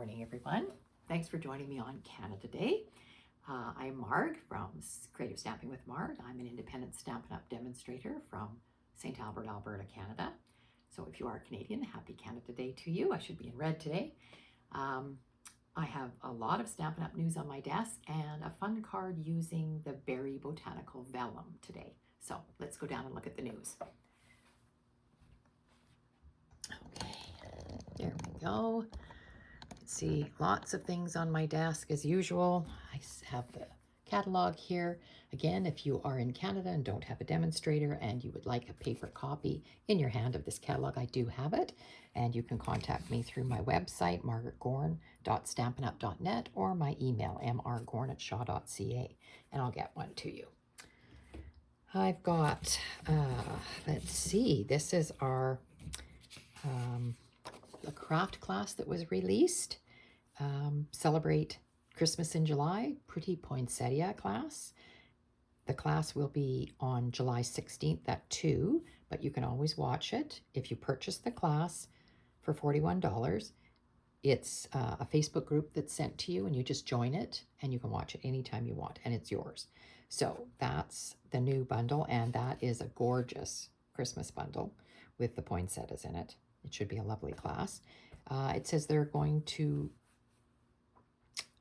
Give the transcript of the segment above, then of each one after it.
morning, everyone. Thanks for joining me on Canada Day. I'm Marg from Creative Stamping with Marg. I'm an independent Stampin' Up! Demonstrator from St. Albert, Alberta, Canada. So if you are Canadian, happy Canada Day to you. I should be in red today. I have a lot of Stampin' Up! News on my desk and a fun card using the Berry Botanical Vellum today. So let's go down and look at the news. Okay, there we go. See, lots of things on my desk as usual. I have the catalog here. Again, if you are in Canada and don't have a demonstrator and you would like a paper copy in your hand of this catalog, I do have it. And you can contact me through my website, margaretgorn.stampinup.net, or my email, mrgorn@shaw.ca, and I'll get one to you. I've got, let's see, this is our a craft class that was released. Celebrate Christmas in July, Pretty Poinsettia class. The class will be on July 16th at 2, but you can always watch it. If you purchase the class for $41, it's a Facebook group that's sent to you and you just join it and you can watch it anytime you want and it's yours. So that's the new bundle, and that is a gorgeous Christmas bundle with the poinsettias in it. It should be a lovely class. It says they're going to,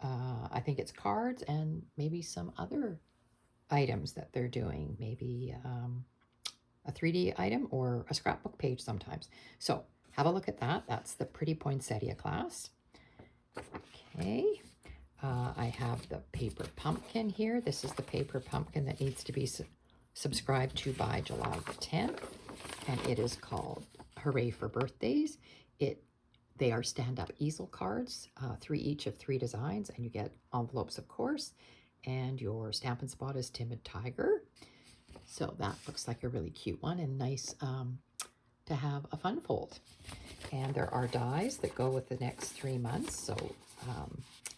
I think it's cards and maybe some other items that they're doing. Maybe a 3D item or a scrapbook page sometimes. So have a look at that. That's the Pretty Poinsettia class. Okay. I have the paper pumpkin here. This is the paper pumpkin that needs to be subscribed to by July the 10th. And it is called Hooray for Birthdays. They are stand-up easel cards, 3 each of 3 designs, and you get envelopes, of course, and your Stampin' Spot is Timid Tiger. So that looks like a really cute one and nice to have a fun fold. And there are dies that go with the next 3 months, so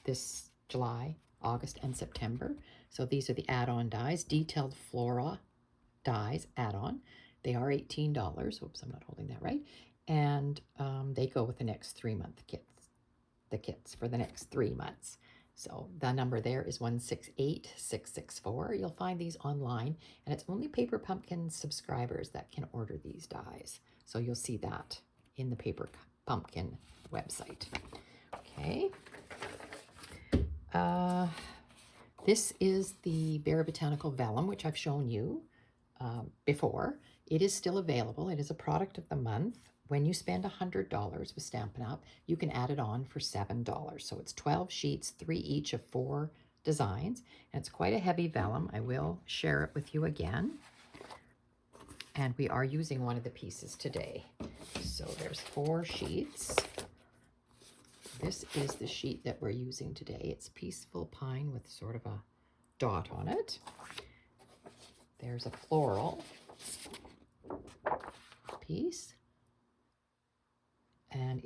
this July, August, and September. So these are the add-on dies, Detailed Flora dies add-on. They are $18. Oops, I'm not holding that right. And they go with the next 3-month kits, the kits for the next 3 months. So the number there is 168664. You'll find these online, and it's only Paper Pumpkin subscribers that can order these dies. So you'll see that in the Paper Pumpkin website. Okay. This is the Berry Botanical Vellum, which I've shown you before. It is still available. It is a product of the month. When you spend $100 with Stampin' Up, you can add it on for $7. So it's 12 sheets, 3 each of 4 designs. And it's quite a heavy vellum. I will share it with you again. And we are using one of the pieces today. So there's 4 sheets. This is the sheet that we're using today. It's Peaceful Pine with sort of a dot on it. There's a floral piece. And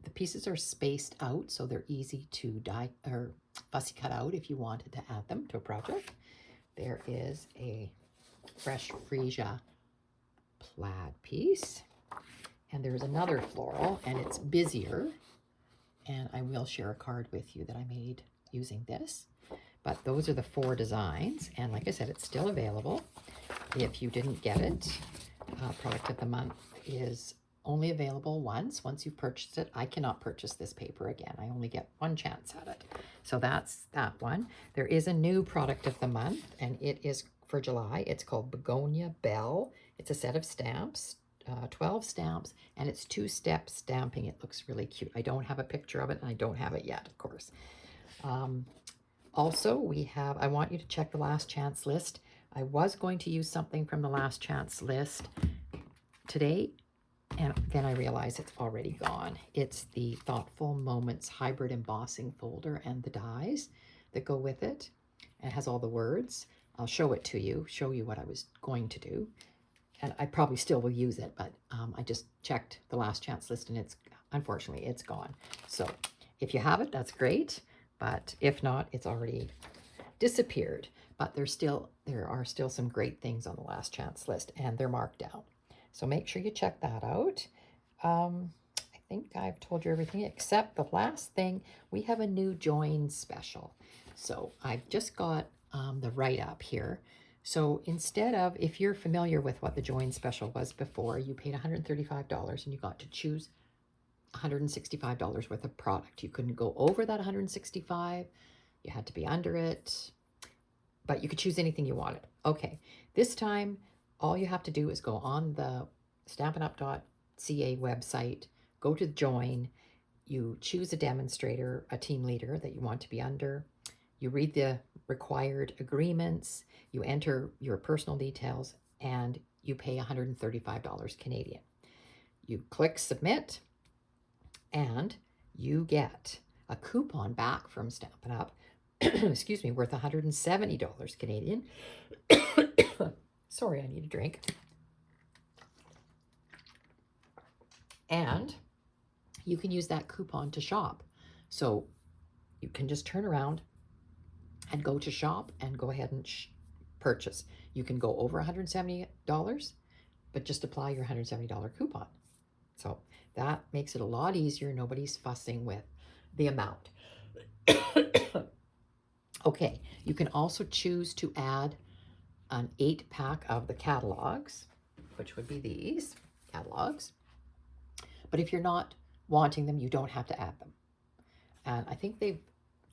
the pieces are spaced out, so they're easy to die or fussy cut out if you wanted to add them to a project. There is a fresh freesia plaid piece, and there's another floral, and it's busier. And I will share a card with you that I made using this. But those are the 4 designs, and like I said, it's still available. If you didn't get it, product of the month is only available once you've purchased it. I cannot purchase this paper again. I only get 1 chance at it. So that's that one. There is a new product of the month, and it is for July. It's called Begonia Bell. It's a set of stamps, 12 stamps, and it's 2-step stamping. It looks really cute. I don't have a picture of it, and I don't have it yet, of course. Also, I want you to check the last chance list. I was going to use something from the last chance list today, and then I realized it's already gone. It's the Thoughtful Moments Hybrid Embossing Folder and the dies that go with it. It has all the words. I'll show it to you, show you what I was going to do. And I probably still will use it, but I just checked the last chance list and unfortunately, it's gone. So if you have it, that's great. But if not, it's already disappeared. But there are still some great things on the last chance list, and they're marked down. So make sure you check that out. I think I've told you everything except the last thing. We have a new join special. So I've just got the write-up here. So instead of, if you're familiar with what the join special was before, you paid $135 and you got to choose $165 worth of product. You couldn't go over that 165. You had to be under it, but you could choose anything you wanted. Okay, this time all you have to do is go on the stampinup.ca website, go to join, you choose a demonstrator, a team leader that you want to be under, you read the required agreements, you enter your personal details, and you pay $135 Canadian. You click submit, and you get a coupon back from Stampin' Up, excuse me, worth $170 Canadian. Sorry, I need a drink. And you can use that coupon to shop. So you can just turn around and go to shop and go ahead and purchase. You can go over $170, but just apply your $170 coupon. So that makes it a lot easier. Nobody's fussing with the amount. Okay, you can also choose to add an 8-pack of the catalogs, which would be these catalogs. But if you're not wanting them, you don't have to add them. And I think they've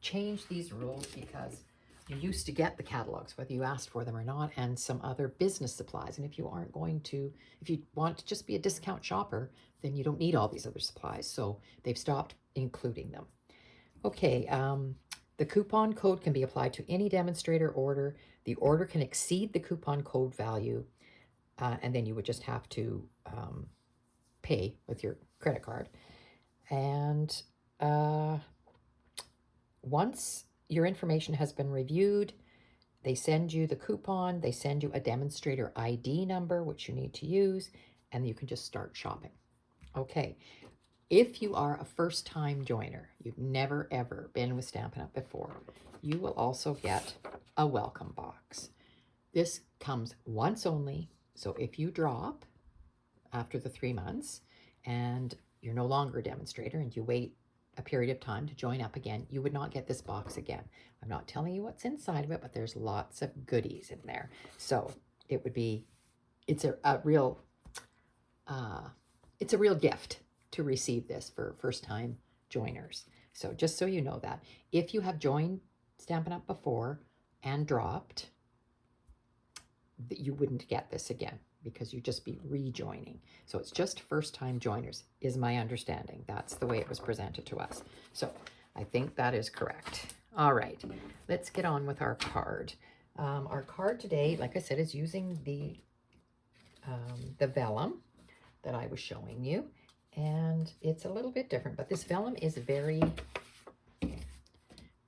changed these rules because you used to get the catalogs, whether you asked for them or not, and some other business supplies. And if you aren't going to, if you want to just be a discount shopper, then you don't need all these other supplies. So they've stopped including them. Okay, the coupon code can be applied to any demonstrator order. The order can exceed the coupon code value, and then you would just have to pay with your credit card. And once your information has been reviewed, they send you the coupon, they send you a demonstrator ID number, which you need to use, and you can just start shopping. Okay, if you are a first-time joiner, you've never ever been with Stampin' Up! Before, you will also get a welcome box. This comes once only, so if you drop after the 3 months and you're no longer a demonstrator and you wait a period of time to join up again, you would not get this box again. I'm not telling you what's inside of it, but there's lots of goodies in there. So it would be, it's a real gift to receive this for first-time joiners. So just so you know that. If you have joined Stampin' Up! Before and dropped, you wouldn't get this again because you'd just be rejoining. So it's just first-time joiners, is my understanding. That's the way it was presented to us. So I think that is correct. All right, let's get on with our card. Our card today, like I said, is using the vellum that I was showing you. And it's a little bit different, but this vellum is very,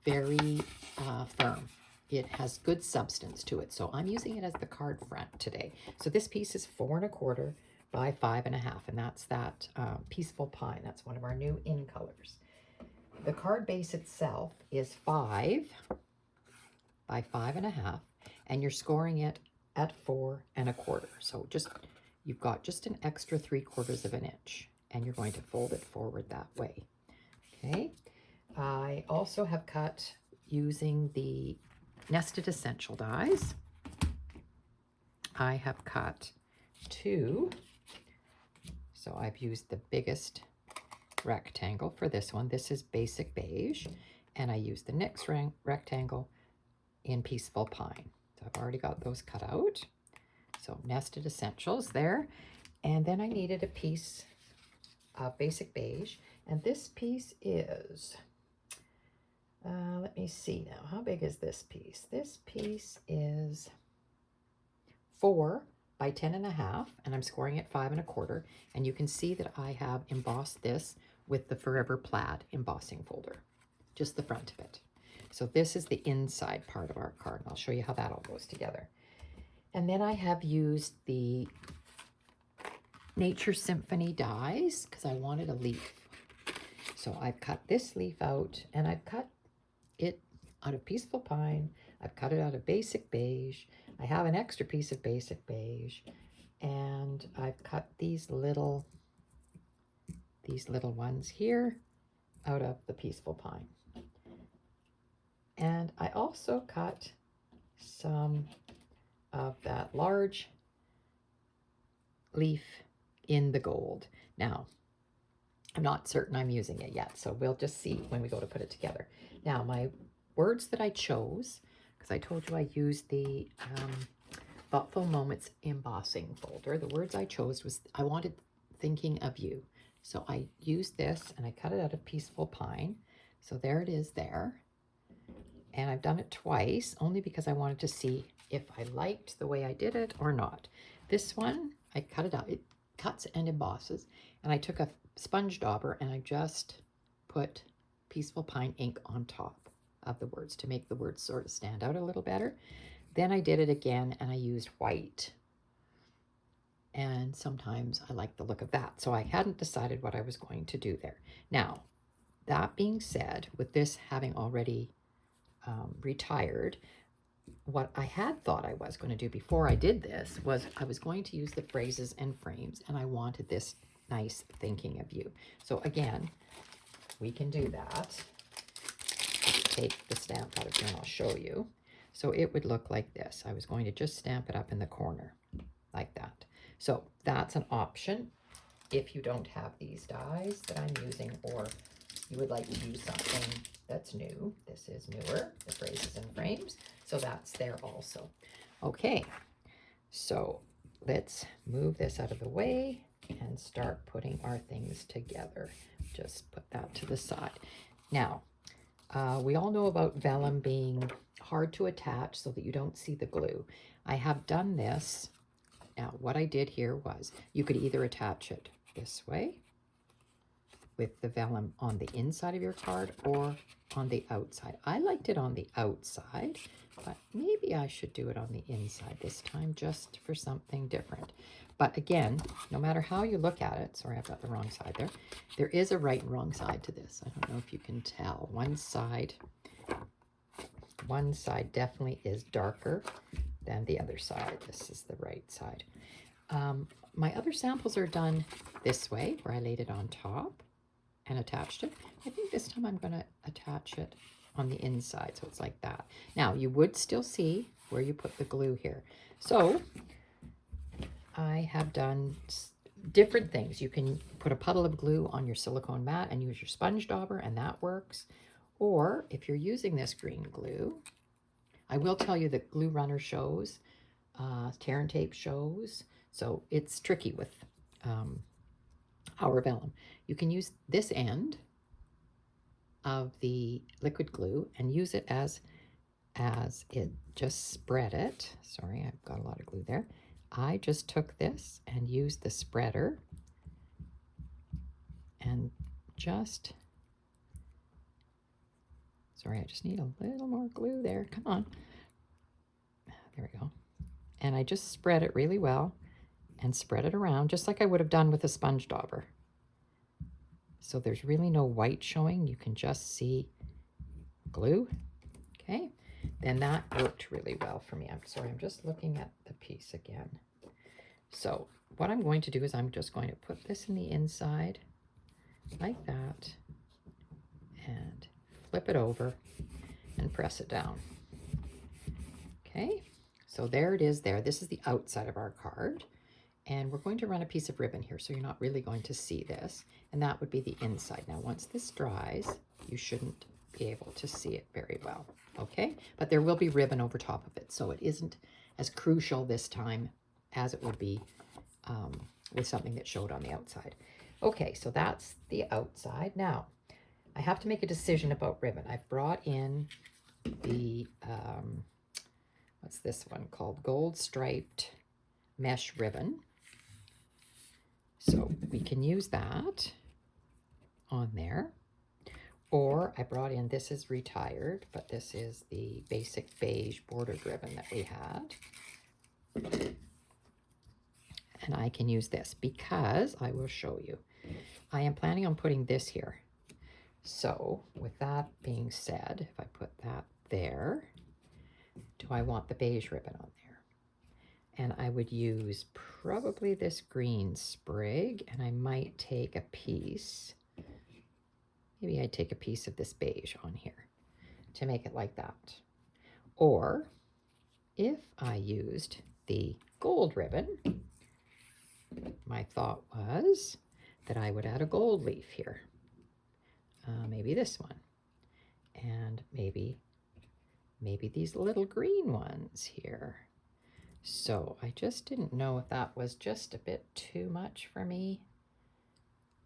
very firm. It has good substance to it, so I'm using it as the card front today. So this piece is 4 1/4 by 5 1/2, and that's that Peaceful Pine. That's one of our new in colors. The card base itself is 5 by 5 1/2, and you're scoring it at 4 1/4. So you've got just an extra 3/4 of an inch. And you're going to fold it forward that way. Okay. I also have cut using the nested essential dies. I have cut 2. So I've used the biggest rectangle for this one. This is basic beige. And I used the next rectangle in Peaceful Pine. So I've already got those cut out. So nested essentials there. And then I needed a piece basic beige, and this piece is let me see now, how big is this piece? This piece is 4 by 10 1/2, and I'm scoring it 5 1/4, and you can see that I have embossed this with the Forever Plaid embossing folder, just the front of it. So this is the inside part of our card, and I'll show you how that all goes together. And then I have used the Nature Symphony dies because I wanted a leaf. So I've cut this leaf out, and I've cut it out of Peaceful Pine. I've cut it out of basic beige. I have an extra piece of basic beige, and I've cut these little these little ones here out of the peaceful pine. And I also cut some of that large leaf in the gold. Now, I'm not certain I'm using it yet, so we'll just see when we go to put it together. Now, my words that I chose, because I told you I used the Thoughtful Moments embossing folder. The words I chose was, I wanted thinking of you. So I used this and I cut it out of Peaceful Pine. So there it is there. And I've done it twice, only because I wanted to see if I liked the way I did it or not. This one, I cut it out. It cuts and embosses. And I took a sponge dauber and I just put Peaceful Pine ink on top of the words to make the words sort of stand out a little better. Then I did it again and I used white. And sometimes I like the look of that. So I hadn't decided what I was going to do there. Now, that being said, with this having already retired, what I had thought I was going to do before I did this was I was going to use the phrases and frames, and I wanted this nice thinking of you. So again, we can do that. Take the stamp out of here and I'll show you. So it would look like this. I was going to just stamp it up in the corner like that. So that's an option if you don't have these dies that I'm using, or you would like to use something that's new. This is newer, the phrases and frames. So that's there also. Okay, so let's move this out of the way and start putting our things together. Just put that to the side. Now, we all know about vellum being hard to attach so that you don't see the glue. I have done this. Now, what I did here was you could either attach it this way with the vellum on the inside of your card or on the outside. I liked it on the outside, but maybe I should do it on the inside this time just for something different. But again, no matter how you look at it, sorry, I've got the wrong side there. There is a right and wrong side to this. I don't know if you can tell. One side definitely is darker than the other side. This is the right side. My other samples are done this way, where I laid it on top and attached it. I think this time I'm going to attach it on the inside, so it's like that. Now, you would still see where you put the glue here. So I have done different things. You can put a puddle of glue on your silicone mat and use your sponge dauber, and that works. Or if you're using this green glue, I will tell you that glue runner shows, tear and tape shows, so it's tricky with our vellum. You can use this end of the liquid glue and use it as it. Just spread it. Sorry, I've got a lot of glue there. I just took this and used the spreader and just, sorry, I just need a little more glue there. Come on. There we go. And I just spread it really well and spread it around just like I would have done with a sponge dauber. So there's really no white showing. You can just see glue. Okay. Then that worked really well for me. I'm sorry, I'm just looking at the piece again. So what I'm going to do is I'm just going to put this in the inside like that and flip it over and press it down. Okay, so there it is there. This is the outside of our card. And we're going to run a piece of ribbon here, so you're not really going to see this. And that would be the inside. Now, once this dries, you shouldn't be able to see it very well, okay? But there will be ribbon over top of it, so it isn't as crucial this time as it would be with something that showed on the outside. Okay, so that's the outside. Now, I have to make a decision about ribbon. I've brought in the, what's this one called? Gold striped mesh ribbon. So we can use that on there. Or I brought in, this is retired, but this is the basic beige bordered ribbon that we had. And I can use this because I will show you. I am planning on putting this here. So with that being said, if I put that there, do I want the beige ribbon on there? And I would use probably this green sprig, and I might take a piece. Maybe I'd take a piece of this beige on here to make it like that. Or if I used the gold ribbon, my thought was that I would add a gold leaf here. Maybe this one. And maybe these little green ones here. So I just didn't know if that was just a bit too much for me.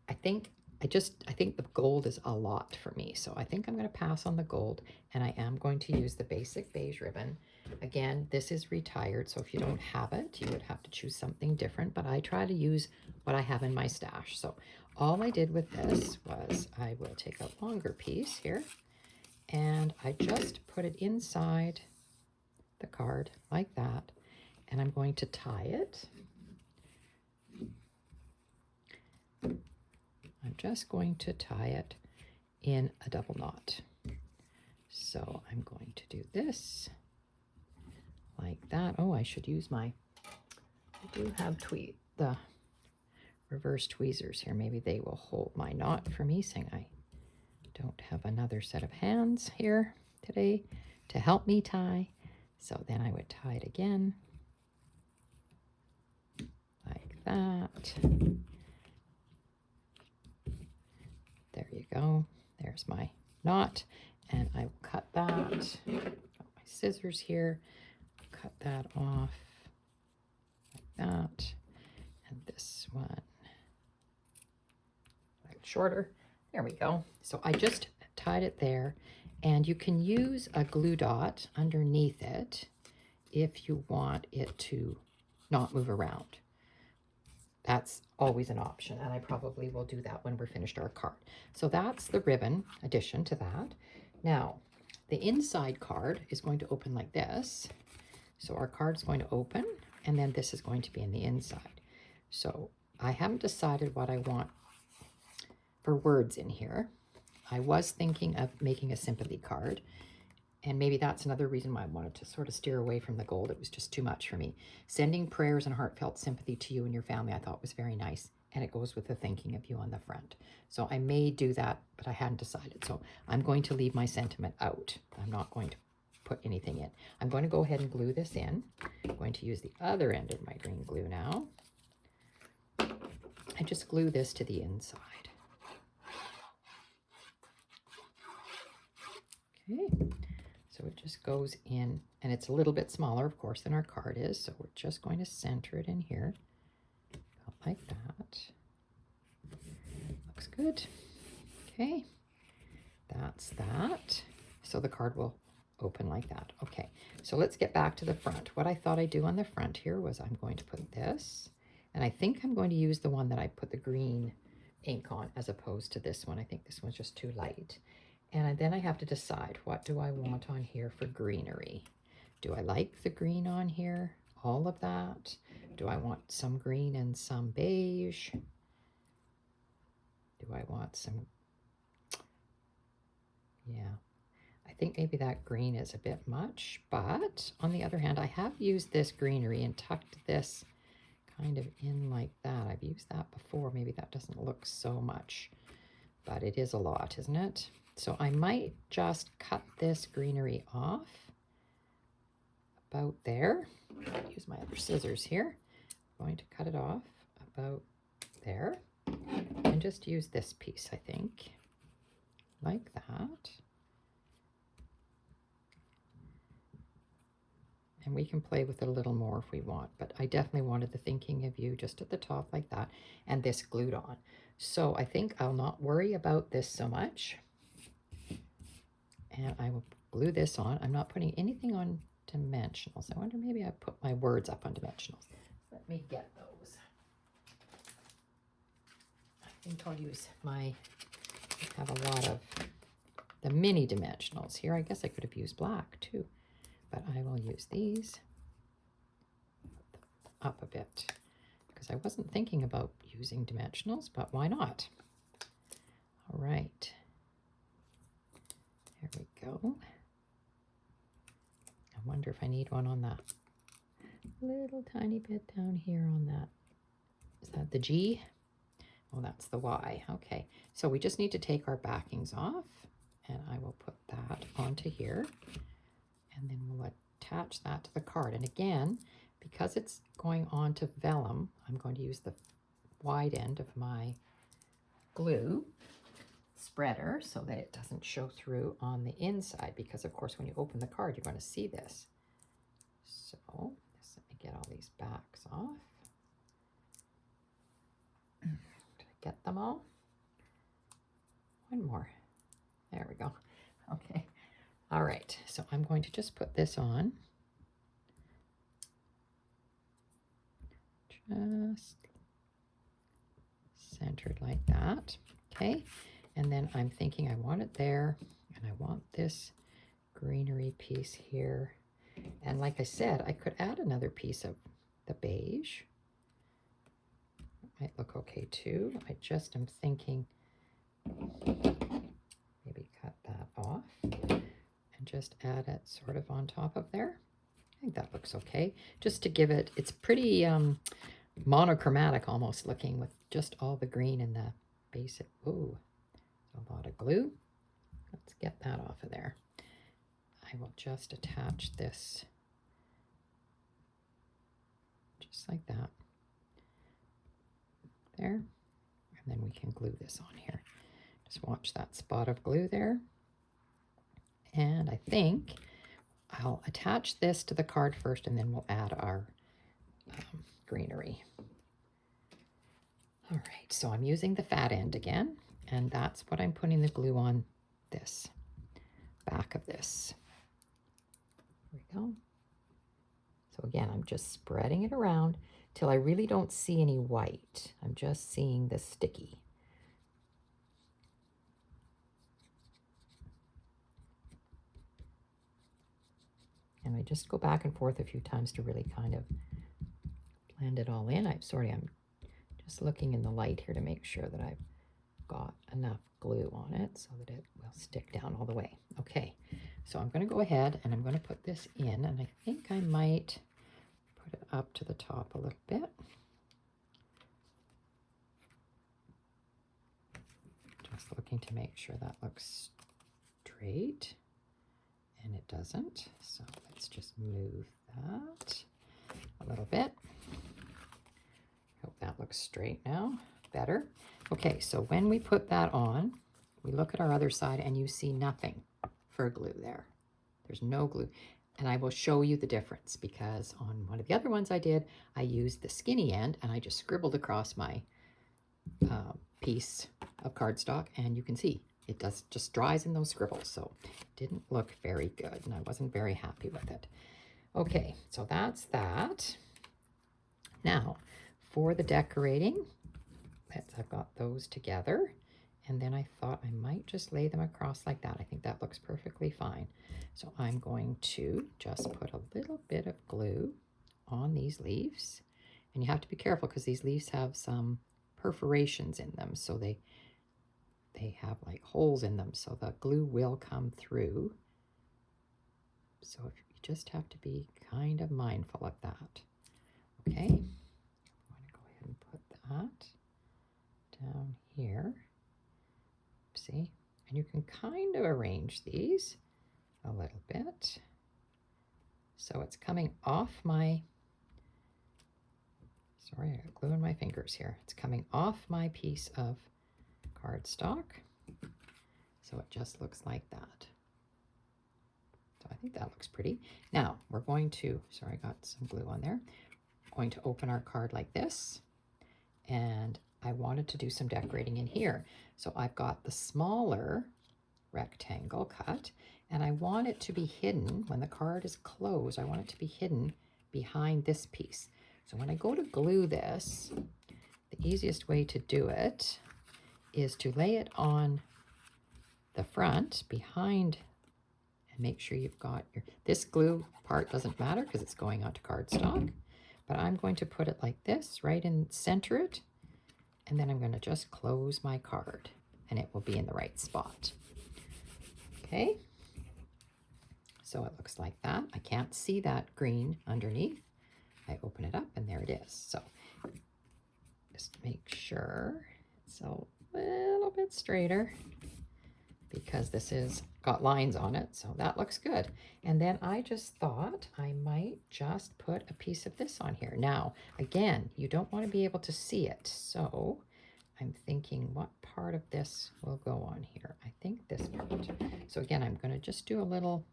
I think the gold is a lot for me. So I think I'm going to pass on the gold, and I am going to use the basic beige ribbon. Again, this is retired, so if you don't have it, you would have to choose something different, but I try to use what I have in my stash. So all I did with this was I will take a longer piece here, and I just put it inside the card like that, and I'm going to tie it. I'm just going to tie it in a double knot. So I'm going to do this like that. Oh, I should use I do have the reverse tweezers here. Maybe they will hold my knot for me, saying I don't have another set of hands here today to help me tie. So then I would tie it again like that. There you go. There's my knot, and I will cut that. Got my scissors here. Cut that off like that, and this one a little shorter. There we go. So I just tied it there, and you can use a glue dot underneath it if you want it to not move around. That's always an option, and I probably will do that when we're finished our card. So that's the ribbon addition to that. Now, the inside card is going to open like this. So our card's going to open, and then this is going to be in the inside. So I haven't decided what I want for words in here. I was thinking of making a sympathy card, and maybe that's another reason why I wanted to sort of steer away from the gold. It was just too much for me. Sending prayers and heartfelt sympathy to you and your family I thought was very nice, and it goes with the thinking of you on the front. So I may do that, but I hadn't decided. So I'm going to leave my sentiment out. I'm not going to put anything in. I'm going to go ahead and glue this in. I'm going to use the other end of my green glue now. I just glue this to the inside. Okay. So it just goes in, and it's a little bit smaller, of course, than our card is. So we're just going to center it in here, like that. Looks good. Okay, that's that. So the card will open like that. Okay, so let's get back to the front. What I thought I'd do on the front here was I'm going to put this, and I think I'm going to use the one that I put the green ink on as opposed to this one. I think this one's just too light. And then I have to decide, what do I want on here for greenery? Do I like the green on here? All of that? Do I want some green and some beige? Do I want some... Yeah, I think maybe that green is a bit much, but on the other hand, I have used this greenery and tucked this kind of in like that. I've used that before. Maybe that doesn't look so much, but it is a lot, isn't it? So I might just cut this greenery off about there. Use my other scissors here. I'm going to cut it off about there and just use this piece, I think, like that. And we can play with it a little more if we want, but I definitely wanted the thinking of you just at the top like that, and this glued on. So I think I'll not worry about this so much. And I will glue this on. I'm not putting anything on dimensionals. I wonder, maybe I put my words up on dimensionals. Let me get those. I think I'll use I have a lot of the mini dimensionals here. I guess I could have used black too, but I will use these up a bit because I wasn't thinking about using dimensionals, but why not? All right. There we go. I wonder if I need one on little tiny bit down here on that. Is that the G? Oh, that's the Y. Okay, so we just need to take our backings off, and I will put that onto here, and then we'll attach that to the card. And again, because it's going on to vellum, I'm going to use the wide end of my glue spreader so that it doesn't show through on the inside, because of course when you open the card you're going to see this. So let me get all these backs off. Did I get them all? One more. There we go. Okay. All right. So I'm going to just put this on. Just centered like that. Okay. And then I'm thinking I want it there, and I want this greenery piece here. And like I said, I could add another piece of the beige. It might look okay too. I just am thinking maybe cut that off and just add it sort of on top of there. I think that looks okay. Just to give it, it's pretty monochromatic almost looking with just all the green in the basic. Ooh, a lot of glue. Let's get that off of there. I will just attach this just like that. There. And then we can glue this on here. Just watch that spot of glue there. And I think I'll attach this to the card first, and then we'll add our greenery. All right, so I'm using the fat end again, and that's what I'm putting the glue on this, back of this. There we go. So again, I'm just spreading it around till I really don't see any white. I'm just seeing the sticky. And I just go back and forth a few times to really kind of blend it all in. I'm just looking in the light here to make sure that I've got enough glue on it so that it will stick down all the way. Okay, so I'm going to go ahead and I'm going to put this in, and I think I might put it up to the top a little bit. Just looking to make sure that looks straight, and it doesn't. So let's just move that a little bit. Hope that looks straight now. Better. Okay, so when we put that on, we look at our other side and you see nothing for glue there. There's no glue. And I will show you the difference, because on one of the other ones I did, I used the skinny end and I just scribbled across my piece of cardstock, and you can see it just dries in those scribbles. So it didn't look very good, and I wasn't very happy with it. Okay, so that's that. Now, for the decorating, I've got those together, and then I thought I might just lay them across like that. I think that looks perfectly fine. So I'm going to just put a little bit of glue on these leaves, and you have to be careful because these leaves have some perforations in them, so they have like holes in them, so the glue will come through. So you just have to be kind of mindful of that. Okay, I'm going to go ahead and put that down here. See, and you can kind of arrange these a little bit so it's coming off my, sorry, I got glue in my fingers here. It's coming off my piece of cardstock, so it just looks like that. So I think that looks pretty. Now we're going to, sorry, I got some glue on there. Going to open our card like this, and I wanted to do some decorating in here. So I've got the smaller rectangle cut, and I want it to be hidden when the card is closed. I want it to be hidden behind this piece. So when I go to glue this, the easiest way to do it is to lay it on the front behind, and make sure you've got your, this glue part doesn't matter because it's going onto cardstock, but I'm going to put it like this, right in center it, and then I'm going to just close my card and it will be in the right spot. Okay, so it looks like that. I can't see that green underneath. I open it up and there it is. So just make sure it's a little bit straighter because this is got lines on it, so that looks good. And then I just thought I might just put a piece of this on here. Now, again, you don't want to be able to see it, so I'm thinking what part of this will go on here. I think this part. So again, I'm going to just do a little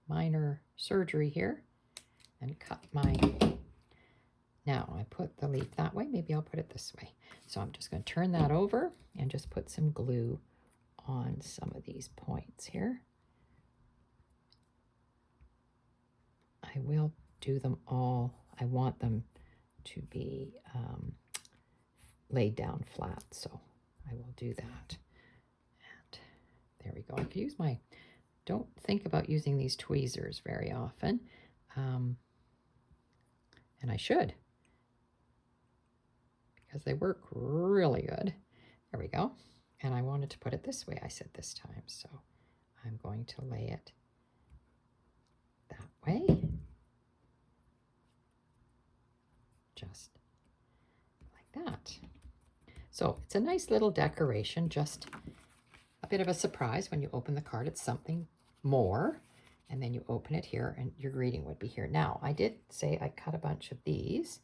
minor surgery here and cut my... Now I put the leaf that way, maybe I'll put it this way. So I'm just going to turn that over and just put some glue on some of these points here. I will do them all. I want them to be laid down flat, so I will do that. And there we go. I could use my... Don't think about using these tweezers very often, and I should, because they work really good. There we go. And I wanted to put it this way, I said this time, so I'm going to lay it that way. Just like that. So it's a nice little decoration, just a bit of a surprise when you open the card. It's something more, and then you open it here and your greeting would be here. Now, I did say I cut a bunch of these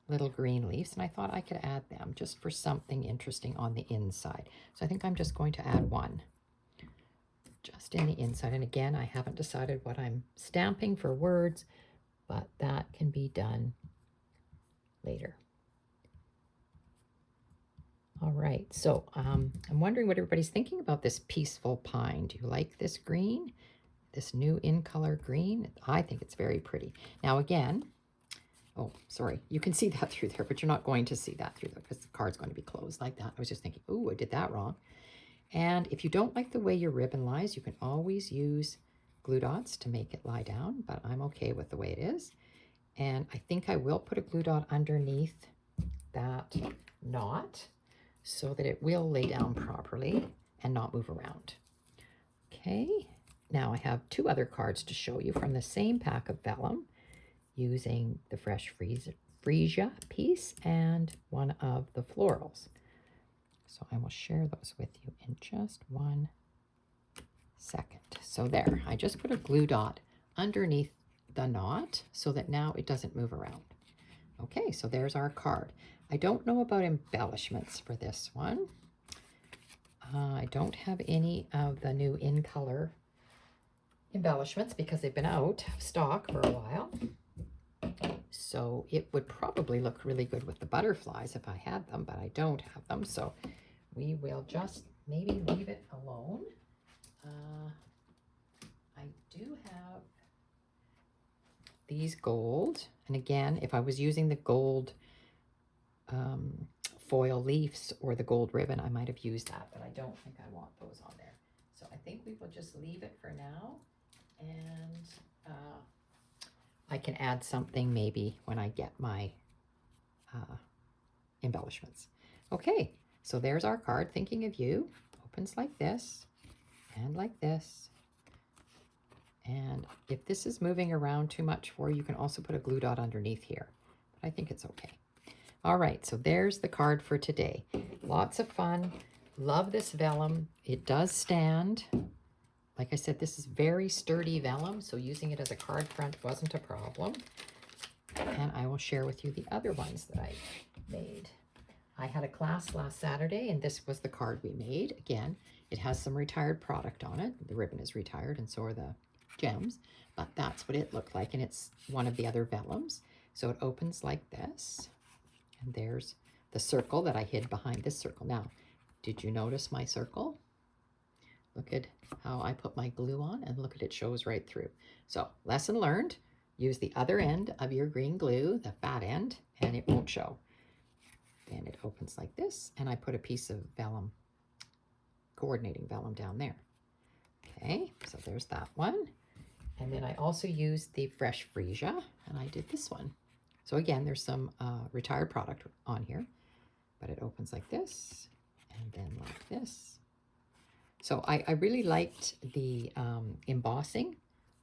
little green leaves, and I thought I could add them just for something interesting on the inside. So I think I'm just going to add one just in the inside. And again, I haven't decided what I'm stamping for words, but that can be done later. All right, so I'm wondering what everybody's thinking about this peaceful pine. Do you like this green, this new in color green? I think it's very pretty. Now again, oh, sorry, you can see that through there, but you're not going to see that through there because the card's going to be closed like that. I was just thinking, oh, I did that wrong. And if you don't like the way your ribbon lies, you can always use glue dots to make it lie down, but I'm okay with the way it is. And I think I will put a glue dot underneath that knot so that it will lay down properly and not move around. Okay, now I have two other cards to show you from the same pack of vellum, using the fresh freesia piece and one of the florals. So I will share those with you in just 1 second. So there, I just put a glue dot underneath the knot so that now it doesn't move around. Okay, so there's our card. I don't know about embellishments for this one. I don't have any of the new in color embellishments because they've been out of stock for a while. So it would probably look really good with the butterflies if I had them, but I don't have them. So we will just maybe leave it alone. I do have these gold. And again, if I was using the gold foil leaves or the gold ribbon, I might have used that, but I don't think I want those on there. So I think we will just leave it for now. And I can add something maybe when I get my embellishments. Okay, so there's our card, Thinking of You. Opens like this and like this. And if this is moving around too much for you, you can also put a glue dot underneath here. But I think it's okay. All right, so there's the card for today. Lots of fun. Love this vellum. It does stand. Like I said, this is very sturdy vellum, so using it as a card front wasn't a problem. And I will share with you the other ones that I made. I had a class last Saturday, and this was the card we made. Again, it has some retired product on it. The ribbon is retired, and so are the gems, but that's what it looked like, and it's one of the other vellums. So it opens like this, and there's the circle that I hid behind this circle. Now, did you notice my circle? Look at how I put my glue on, and look at it shows right through. So lesson learned, use the other end of your green glue, the fat end, and it won't show. Then it opens like this, and I put a piece of vellum, coordinating vellum down there. Okay, so there's that one. And then I also used the fresh freesia, and I did this one. So again, there's some retired product on here, but it opens like this, and then like this. So I really liked the embossing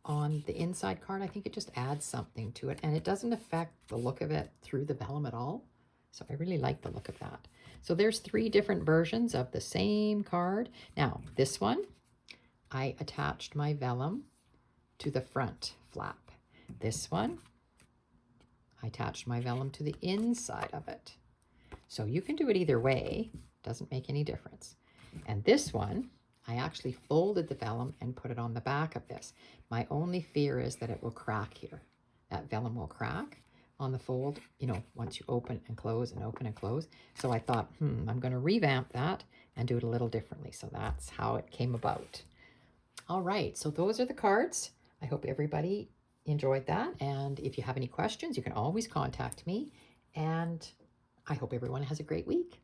on the inside card. I think it just adds something to it, and it doesn't affect the look of it through the vellum at all. So I really like the look of that. So there's 3 different versions of the same card. Now, this one, I attached my vellum to the front flap. This one, I attached my vellum to the inside of it. So you can do it either way, doesn't make any difference. And this one, I actually folded the vellum and put it on the back of this. My only fear is that it will crack here. That vellum will crack on the fold, you know, once you open and close and open and close. So I thought, I'm going to revamp that and do it a little differently. So that's how it came about. All right, so those are the cards. I hope everybody enjoyed that. And if you have any questions, you can always contact me. And I hope everyone has a great week.